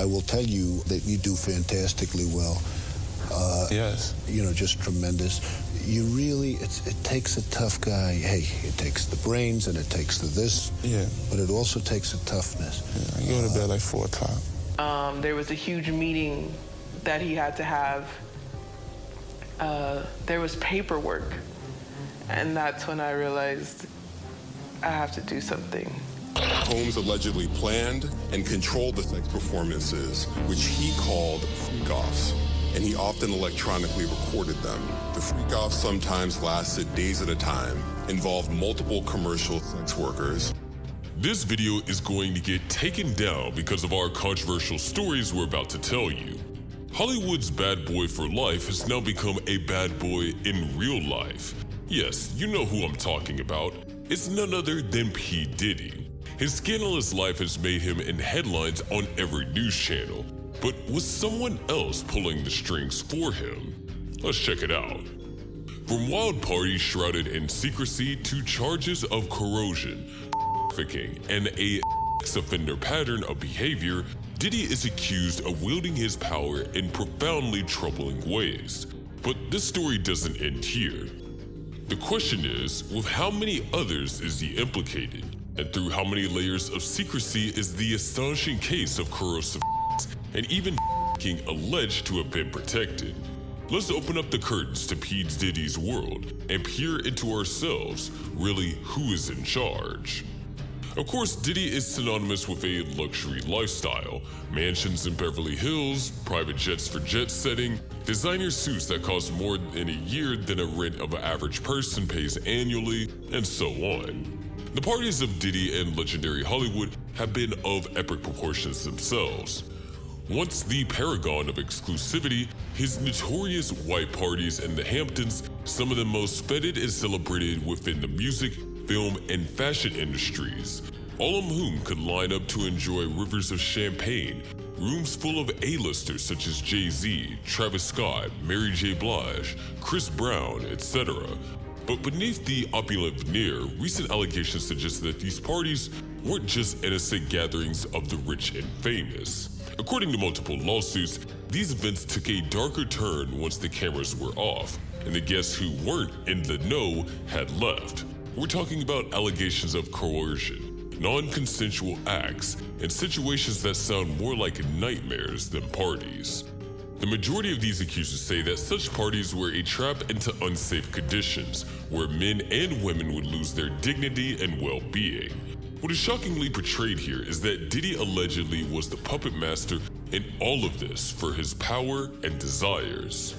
I will tell you that you do fantastically well. Yes. You know, just tremendous. You really, it takes a tough guy. Hey, it takes the brains and it takes the this. Yeah. But it also takes a toughness. Yeah, I go to bed like 4 o'clock. There was a huge meeting that he had to have. There was paperwork. And that's when I realized I have to do something. Combs allegedly planned and controlled the sex performances, which he called freak-offs, and he often electronically recorded them. The freak-offs sometimes lasted days at a time, involved multiple commercial sex workers. This video is going to get taken down because of our controversial stories we're about to tell you. Hollywood's bad boy for life has now become a bad boy in real life. Yes, you know who I'm talking about. It's none other than P. Diddy. His scandalous life has made him in headlines on every news channel. But was someone else pulling the strings for him? Let's check it out. From wild parties shrouded in secrecy to charges of corrosion, trafficking, and a offender pattern of behavior, Diddy is accused of wielding his power in profoundly troubling ways. But this story doesn't end here. The question is, with how many others is he implicated? And through how many layers of secrecy is the astonishing case of corrosive and even alleged to have been protected? Let's open up the curtains to P. Diddy's world and peer into ourselves, really who is in charge. Of course, Diddy is synonymous with a luxury lifestyle, mansions in Beverly Hills, private jets for jet setting, designer suits that cost more in a year than a rent of an average person pays annually, and so on. The parties of Diddy and legendary Hollywood have been of epic proportions themselves. Once the paragon of exclusivity, his notorious white parties in the Hamptons, some of the most feted and celebrated within the music, film, and fashion industries, all of whom could line up to enjoy rivers of champagne, rooms full of A-listers such as Jay-Z, Travis Scott, Mary J. Blige, Chris Brown, etc. But beneath the opulent veneer, recent allegations suggest that these parties weren't just innocent gatherings of the rich and famous. According to multiple lawsuits, these events took a darker turn once the cameras were off, and the guests who weren't in the know had left. We're talking about allegations of coercion, non-consensual acts, and situations that sound more like nightmares than parties. The majority of these accusers say that such parties were a trap into unsafe conditions, where men and women would lose their dignity and well-being. What is shockingly portrayed here is that Diddy allegedly was the puppet master in all of this for his power and desires.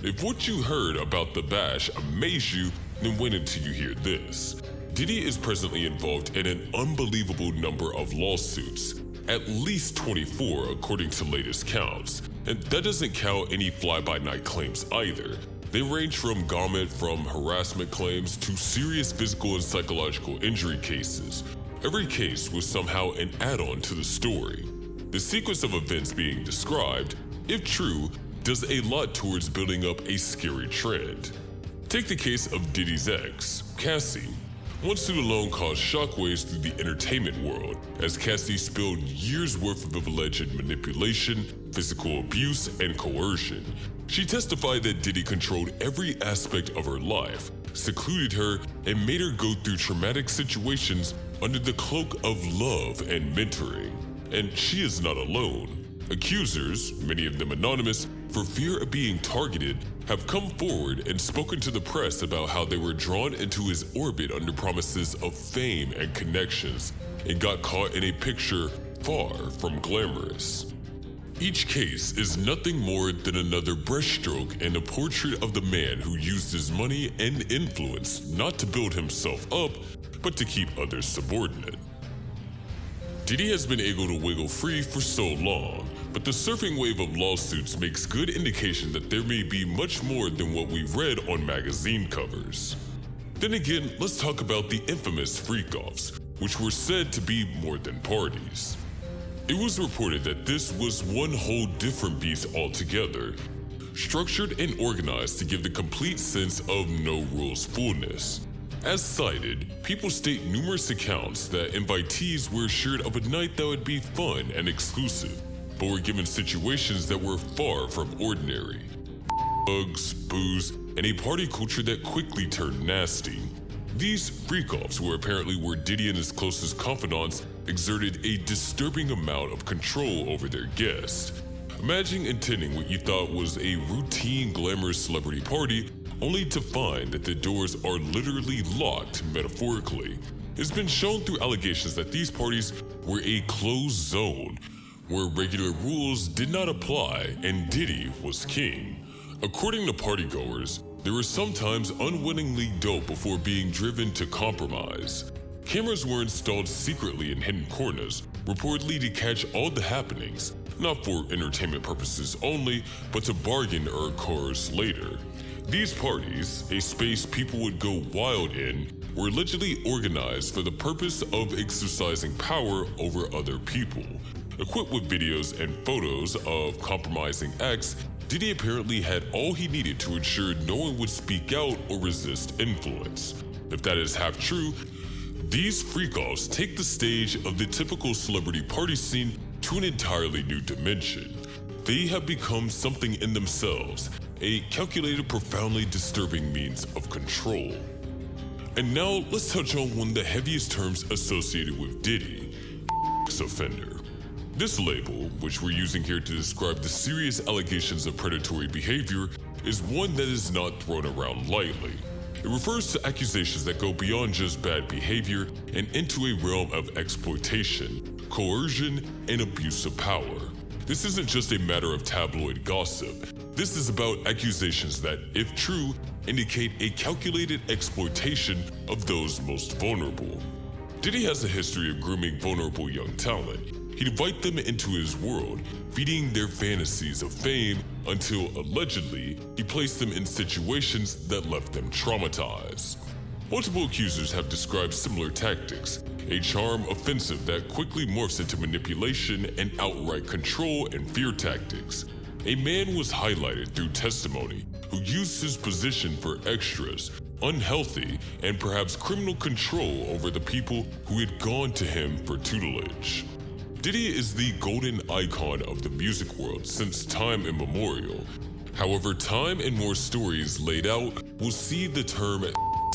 If what you heard about the bash amazed you, then wait until you hear this. Diddy is presently involved in an unbelievable number of lawsuits, at least 24 according to latest counts, and that doesn't count any fly-by-night claims either. They range from harassment claims to serious physical and psychological injury cases. Every case was somehow an add-on to the story. The sequence of events being described, if true, does a lot towards building up a scary trend. Take the case of Diddy's ex, Cassie. One suit alone caused shockwaves through the entertainment world, as Cassie spilled years' worth of alleged manipulation, physical abuse, and coercion. She testified that Diddy controlled every aspect of her life, secluded her, and made her go through traumatic situations under the cloak of love and mentoring. And she is not alone. Accusers, many of them anonymous, for fear of being targeted, have come forward and spoken to the press about how they were drawn into his orbit under promises of fame and connections, and got caught in a picture far from glamorous. Each case is nothing more than another brushstroke and a portrait of the man who used his money and influence not to build himself up, but to keep others subordinate. Diddy has been able to wiggle free for so long, but the surfing wave of lawsuits makes good indication that there may be much more than what we've read on magazine covers. Then again, let's talk about the infamous freak-offs, which were said to be more than parties. It was reported that this was one whole different beast altogether, structured and organized to give the complete sense of no rules fullness. As cited, people state numerous accounts that invitees were assured of a night that would be fun and exclusive, but were given situations that were far from ordinary. Drugs, booze, and a party culture that quickly turned nasty. These freak-offs were apparently where Diddy and his closest confidants exerted a disturbing amount of control over their guests. Imagine attending what you thought was a routine glamorous celebrity party, only to find that the doors are literally locked metaphorically. It's been shown through allegations that these parties were a closed zone, where regular rules did not apply and Diddy was king. According to partygoers, they were sometimes unwittingly doped before being driven to compromise. Cameras were installed secretly in hidden corners, reportedly to catch all the happenings, not for entertainment purposes only, but to bargain or coerce later. These parties, a space people would go wild in, were allegedly organized for the purpose of exercising power over other people. Equipped with videos and photos of compromising acts, Diddy apparently had all he needed to ensure no one would speak out or resist influence. If that is half true, these freak-offs take the stage of the typical celebrity party scene to an entirely new dimension. They have become something in themselves, a calculated, profoundly disturbing means of control. And now let's touch on one of the heaviest terms associated with Diddy, offender. This label, which we're using here to describe the serious allegations of predatory behavior, is one that is not thrown around lightly. It refers to accusations that go beyond just bad behavior and into a realm of exploitation, coercion, and abuse of power. This isn't just a matter of tabloid gossip. This is about accusations that, if true, indicate a calculated exploitation of those most vulnerable. Diddy has a history of grooming vulnerable young talent. He'd invite them into his world, feeding their fantasies of fame until, allegedly, he placed them in situations that left them traumatized. Multiple accusers have described similar tactics, a charm offensive that quickly morphs into manipulation and outright control and fear tactics. A man was highlighted through testimony who used his position for extras, unhealthy, and perhaps criminal control over the people who had gone to him for tutelage. Diddy is the golden icon of the music world since time immemorial. However, time and more stories laid out will see the term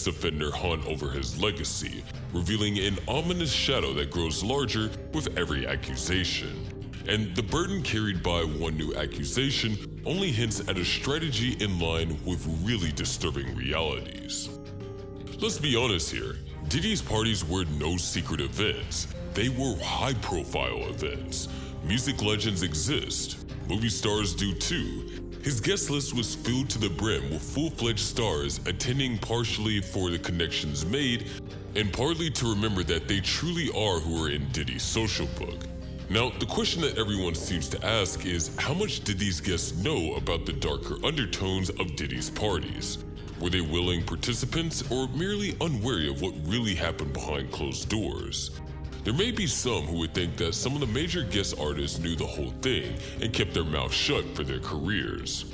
offender haunt over his legacy, revealing an ominous shadow that grows larger with every accusation. And the burden carried by one new accusation only hints at a strategy in line with really disturbing realities. Let's be honest here, Diddy's parties were no secret events. They were high-profile events. Music legends exist. Movie stars do too. His guest list was filled to the brim with full-fledged stars attending partially for the connections made and partly to remember that they truly are who are in Diddy's social book. Now, the question that everyone seems to ask is, how much did these guests know about the darker undertones of Diddy's parties? Were they willing participants or merely unwary of what really happened behind closed doors? There may be some who would think that some of the major guest artists knew the whole thing and kept their mouths shut for their careers.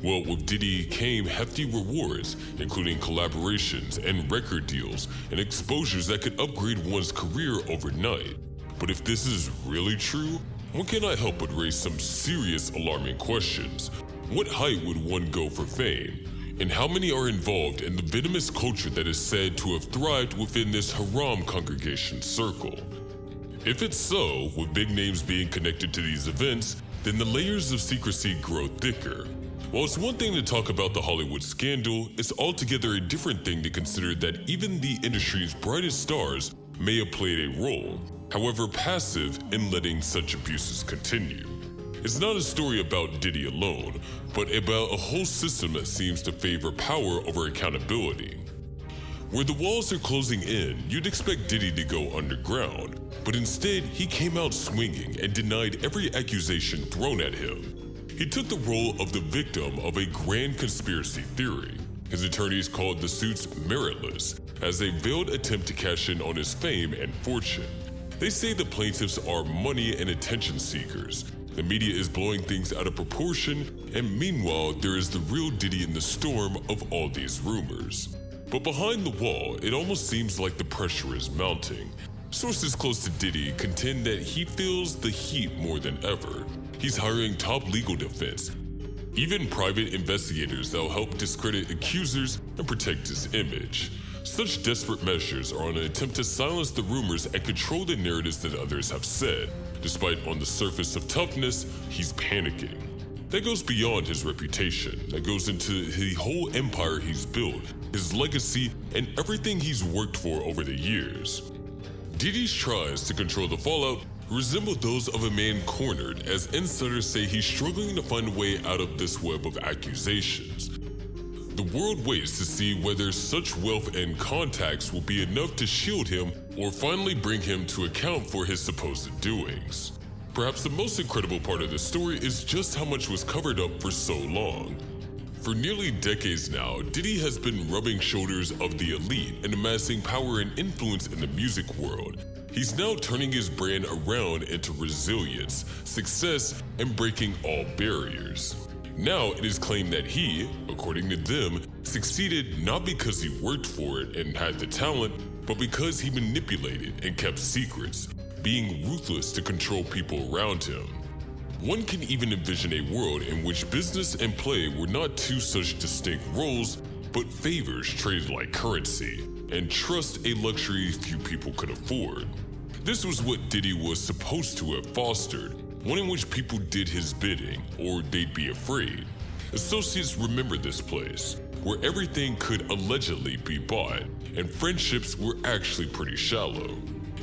Well, with Diddy came hefty rewards, including collaborations and record deals and exposures that could upgrade one's career overnight. But if this is really true, one cannot help but raise some serious alarming questions. What height would one go for fame? And how many are involved in the venomous culture that is said to have thrived within this haram congregation circle? If it's so, with big names being connected to these events, then the layers of secrecy grow thicker. While it's one thing to talk about the Hollywood scandal, it's altogether a different thing to consider that even the industry's brightest stars may have played a role, however passive, in letting such abuses continue. It's not a story about Diddy alone, but about a whole system that seems to favor power over accountability. Where the walls are closing in, you'd expect Diddy to go underground, but instead he came out swinging and denied every accusation thrown at him. He took the role of the victim of a grand conspiracy theory. His attorneys called the suits meritless, as a veiled attempt to cash in on his fame and fortune. They say the plaintiffs are money and attention seekers. The media is blowing things out of proportion, and meanwhile, there is the real Diddy in the storm of all these rumors. But behind the wall, it almost seems like the pressure is mounting. Sources close to Diddy contend that he feels the heat more than ever. He's hiring top legal defense, even private investigators that'll help discredit accusers and protect his image. Such desperate measures are an attempt to silence the rumors and control the narratives that others have said. Despite on the surface of toughness, he's panicking. That goes beyond his reputation. That goes into the whole empire he's built, his legacy, and everything he's worked for over the years. Diddy's tries to control the fallout resemble those of a man cornered, as insiders say he's struggling to find a way out of this web of accusations. The world waits to see whether such wealth and contacts will be enough to shield him or finally bring him to account for his supposed doings. Perhaps the most incredible part of the story is just how much was covered up for so long. For nearly decades now, Diddy has been rubbing shoulders of the elite and amassing power and influence in the music world. He's now turning his brand around into resilience, success, and breaking all barriers. Now it is claimed that he, according to them, succeeded not because he worked for it and had the talent, but because he manipulated and kept secrets, being ruthless to control people around him. One can even envision a world in which business and play were not two such distinct roles, but favors traded like currency, and trust a luxury few people could afford. This was what Diddy was supposed to have fostered, one in which people did his bidding, or they'd be afraid. Associates remember this place, where everything could allegedly be bought, and friendships were actually pretty shallow.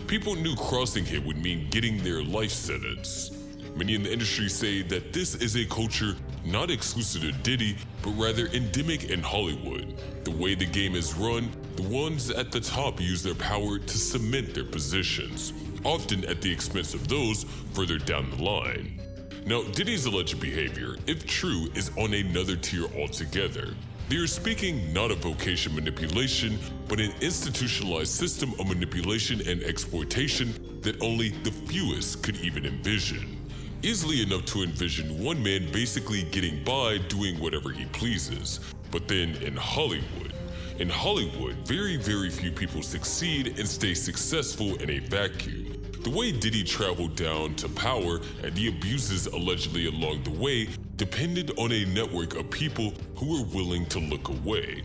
People knew crossing him would mean getting their life sentence. Many in the industry say that this is a culture not exclusive to Diddy, but rather endemic in Hollywood. The way the game is run, the ones at the top use their power to cement their positions, often at the expense of those further down the line. Now, Diddy's alleged behavior, if true, is on another tier altogether. They are speaking not of vocation manipulation, but an institutionalized system of manipulation and exploitation that only the fewest could even envision. Easily enough to envision one man basically getting by doing whatever he pleases. But then in Hollywood, very, very few people succeed and stay successful in a vacuum. The way Diddy traveled down to power and the abuses allegedly along the way depended on a network of people who were willing to look away.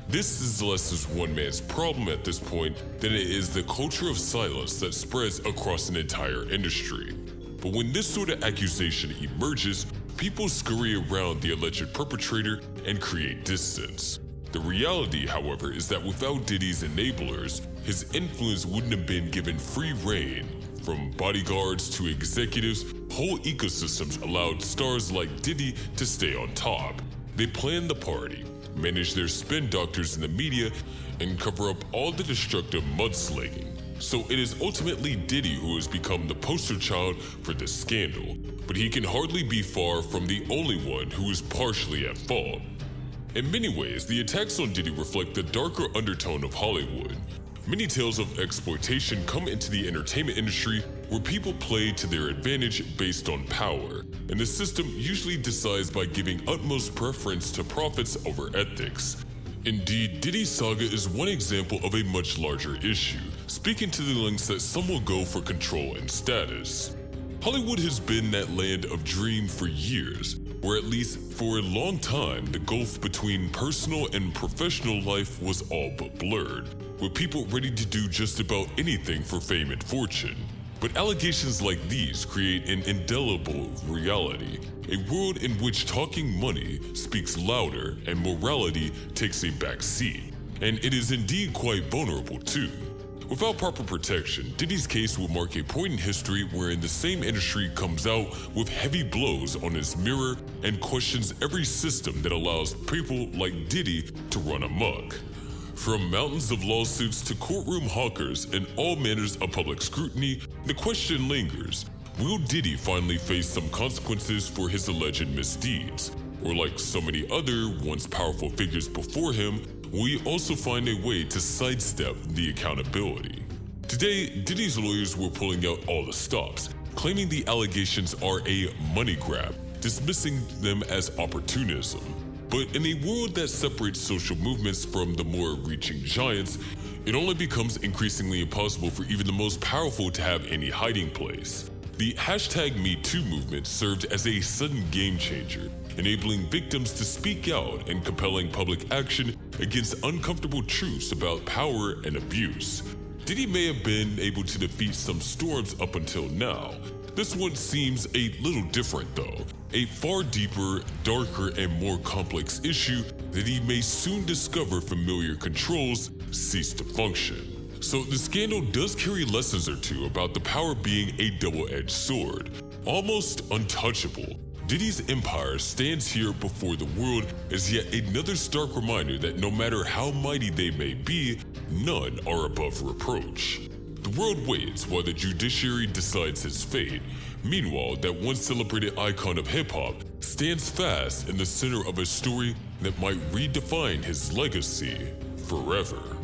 This is less as one man's problem at this point than it is the culture of silence that spreads across an entire industry. But when this sort of accusation emerges, people scurry around the alleged perpetrator and create distance. The reality, however, is that without Diddy's enablers, his influence wouldn't have been given free rein. From bodyguards to executives, whole ecosystems allowed stars like Diddy to stay on top. They planned the party, managed their spin doctors in the media, and cover up all the destructive mudslinging. So it is ultimately Diddy who has become the poster child for this scandal, but he can hardly be far from the only one who is partially at fault. In many ways, the attacks on Diddy reflect the darker undertone of Hollywood. Many tales of exploitation come into the entertainment industry where people play to their advantage based on power, and the system usually decides by giving utmost preference to profits over ethics. Indeed, Diddy's saga is one example of a much larger issue, speaking to the lengths that some will go for control and status. Hollywood has been that land of dream for years, where at least for a long time the gulf between personal and professional life was all but blurred, with people ready to do just about anything for fame and fortune. But allegations like these create an indelible reality, a world in which talking money speaks louder and morality takes a back seat. And it is indeed quite vulnerable too. Without proper protection, Diddy's case will mark a point in history wherein the same industry comes out with heavy blows on its mirror and questions every system that allows people like Diddy to run amok. From mountains of lawsuits to courtroom hawkers and all manners of public scrutiny, the question lingers: will Diddy finally face some consequences for his alleged misdeeds? Or like so many other once powerful figures before him, will he also find a way to sidestep the accountability? Today, Diddy's lawyers were pulling out all the stops, claiming the allegations are a money grab, dismissing them as opportunism. But in a world that separates social movements from the more reaching giants, it only becomes increasingly impossible for even the most powerful to have any hiding place. The #MeToo movement served as a sudden game changer, enabling victims to speak out and compelling public action against uncomfortable truths about power and abuse. Diddy may have been able to defeat some storms up until now. This one seems a little different though, a far deeper, darker, and more complex issue that he may soon discover familiar controls cease to function. So the scandal does carry lessons or two about the power being a double-edged sword, almost untouchable. Diddy's empire stands here before the world as yet another stark reminder that no matter how mighty they may be, none are above reproach. The world waits while the judiciary decides his fate. Meanwhile, that once celebrated icon of hip-hop stands fast in the center of a story that might redefine his legacy forever.